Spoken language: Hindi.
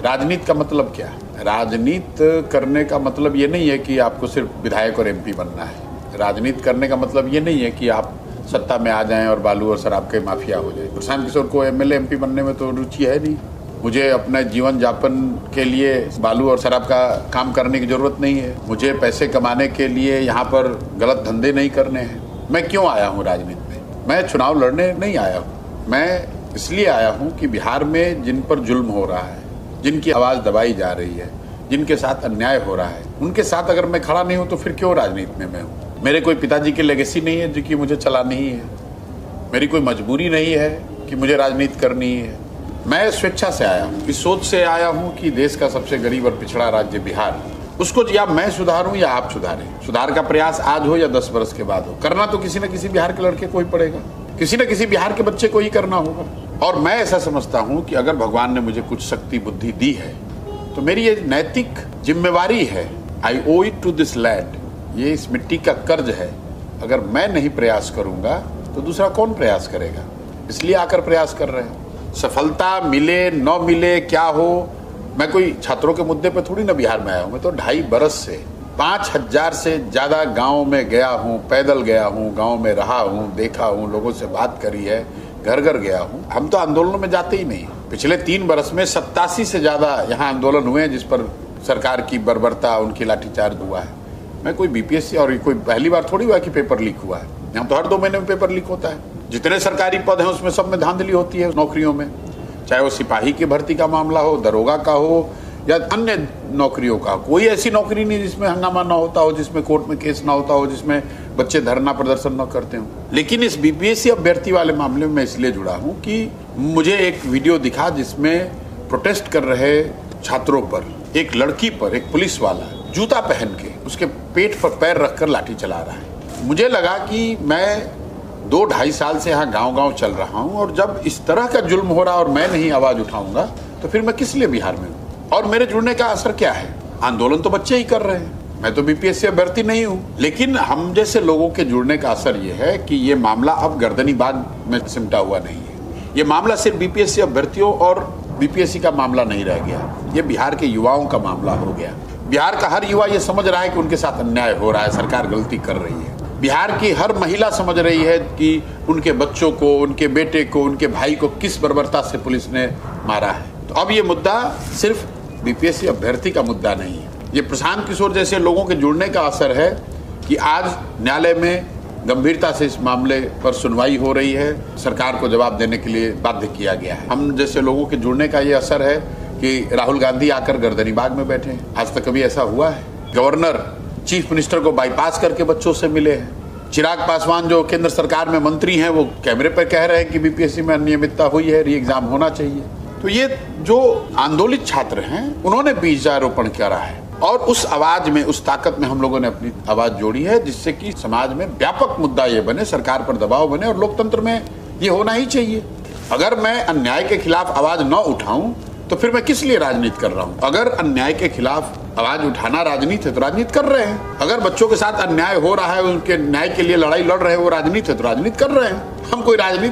राजनीति का मतलब क्या है? राजनीति करने का मतलब ये नहीं है कि आपको सिर्फ विधायक और एमपी बनना है। राजनीति करने का मतलब ये नहीं है कि आप सत्ता में आ जाएं और बालू और शराब के माफिया हो जाएं। प्रशांत किशोर को एमएलए एमपी बनने में तो रुचि है नहीं। मुझे अपने जीवन यापन के लिए बालू और शराब का काम करने की जरूरत नहीं है। मुझे पैसे कमाने के लिए यहाँ पर गलत धंधे नहीं करने हैं। मैं क्यों आया हूँ राजनीति में? मैं चुनाव लड़ने नहीं आया हूँ। मैं इसलिए आया हूँ कि बिहार में जिन पर जुल्म हो रहा है, जिनकी आवाज़ दबाई जा रही है, जिनके साथ अन्याय हो रहा है, उनके साथ अगर मैं खड़ा नहीं हूँ तो फिर क्यों राजनीति में मैं हूँ? मेरे कोई पिताजी की लेगेसी नहीं है जो कि मुझे चलानी ही है। मेरी कोई मजबूरी नहीं है कि मुझे राजनीति करनी है। मैं स्वेच्छा से आया हूँ, इस सोच से आया हूँ कि देश का सबसे गरीब और पिछड़ा राज्य बिहार, उसको या मैं सुधारूं या आप सुधारें। सुधार का प्रयास आज हो या 10 वर्ष के बाद हो, करना तो किसी न किसी बिहार के लड़के को ही पड़ेगा, किसी न किसी बिहार के बच्चे को ही करना होगा। और मैं ऐसा समझता हूँ कि अगर भगवान ने मुझे कुछ शक्ति बुद्धि दी है तो मेरी ये नैतिक जिम्मेवारी है। आई ओ इट टू दिस लैंड, ये इस मिट्टी का कर्ज है। अगर मैं नहीं प्रयास करूंगा तो दूसरा कौन प्रयास करेगा? इसलिए आकर प्रयास कर रहे हैं। सफलता मिले न मिले क्या हो, मैं कोई छात्रों के मुद्दे पे थोड़ी ना बिहार में आया हूँ। मैं तो 2.5 बरस से 5000 से ज्यादा गांव में गया हूँ, पैदल गया हूँ, गांव में रहा हूँ, देखा हूँ, लोगों से बात करी है, घर घर गया हूँ। हम तो आंदोलनों में जाते ही नहीं। पिछले 3 बरस में 87 से ज्यादा यहाँ आंदोलन हुए हैं जिस पर सरकार की बर्बरता, उनकी लाठीचार्ज हुआ है। मैं कोई बीपीएससी और कोई पहली बार थोड़ी हुआ कि पेपर लीक हुआ है। यहाँ तो हर 2 महीने में पेपर लीक होता है। जितने सरकारी पद हैं उसमें सब में धांधली होती है नौकरियों में, चाहे वो सिपाही की भर्ती का मामला हो, दरोगा का हो या अन्य नौकरियों का। कोई ऐसी नौकरी नहीं जिसमें हंगामा ना होता हो, जिसमें कोर्ट में केस ना होता हो, जिसमें बच्चे धरना प्रदर्शन न करते हो। लेकिन इस बीपीएससी अभ्यर्थी वाले मामले में मैं इसलिए जुड़ा हूँ कि मुझे एक वीडियो दिखा जिसमें प्रोटेस्ट कर रहे छात्रों पर एक लड़की पर एक पुलिस वाला जूता पहन के उसके पेट पर पैर रखकर लाठी चला रहा है। मुझे लगा कि मैं 2-2.5 साल से यहाँ गांव-गांव चल रहा हूँ और जब इस तरह का जुल्म हो रहा और मैं नहीं आवाज उठाऊंगा तो फिर मैं किस लिए बिहार में हूँ? और मेरे जुड़ने का असर क्या है? आंदोलन तो बच्चे ही कर रहे हैं, मैं तो बीपीएससी अभ्यर्थी नहीं हूँ। लेकिन हम जैसे लोगों के जुड़ने का असर ये है कि ये मामला अब गर्दनीबाग में सिमटा हुआ नहीं है। ये मामला सिर्फ बीपीएससी अभ्यर्थियों और बीपीएससी का मामला नहीं रह गया, ये बिहार के युवाओं का मामला हो गया। बिहार का हर युवा ये समझ रहा है कि उनके साथ अन्याय हो रहा है, सरकार गलती कर रही है। बिहार की हर महिला समझ रही है कि उनके बच्चों को, उनके बेटे को, उनके भाई को किस बर्बरता से पुलिस ने मारा है। तो अब ये मुद्दा सिर्फ बीपीएससी अभ्यर्थी का मुद्दा नहीं है, ये प्रशांत किशोर जैसे लोगों के जुड़ने का असर है कि आज न्यायालय में गंभीरता से इस मामले पर सुनवाई हो रही है, सरकार को जवाब देने के लिए बाध्य किया गया है। हम जैसे लोगों के जुड़ने का ये असर है कि राहुल गांधी आकर गर्दनीबाग में बैठे हैं। आज तक कभी ऐसा हुआ है? गवर्नर चीफ मिनिस्टर को बाईपास करके बच्चों से मिले हैं। चिराग पासवान जो केंद्र सरकार में मंत्री हैं वो कैमरे पर कह रहे हैं कि बीपीएससी में अनियमितता हुई है, री एग्जाम होना चाहिए। तो ये जो आंदोलित छात्र हैं उन्होंने बीजारोपण करा है और उस आवाज में, उस ताकत में हम लोगों ने अपनी आवाज जोड़ी है जिससे कि समाज में व्यापक मुद्दा ये बने, सरकार पर दबाव बने और लोकतंत्र में ये होना ही चाहिए। अगर मैं अन्याय के खिलाफ आवाज न उठाऊं तो फिर मैं किस लिए राजनीति कर रहा हूं? अगर अन्याय के खिलाफ आवाज उठाना राजनीति है तो राजनीति कर रहे हैं। अगर बच्चों के साथ अन्याय हो रहा है, उनके न्याय के लिए लड़ाई लड़ रहे हैं, वो राजनीति है तो राजनीति कर रहे हैं। हम कोई राजनीति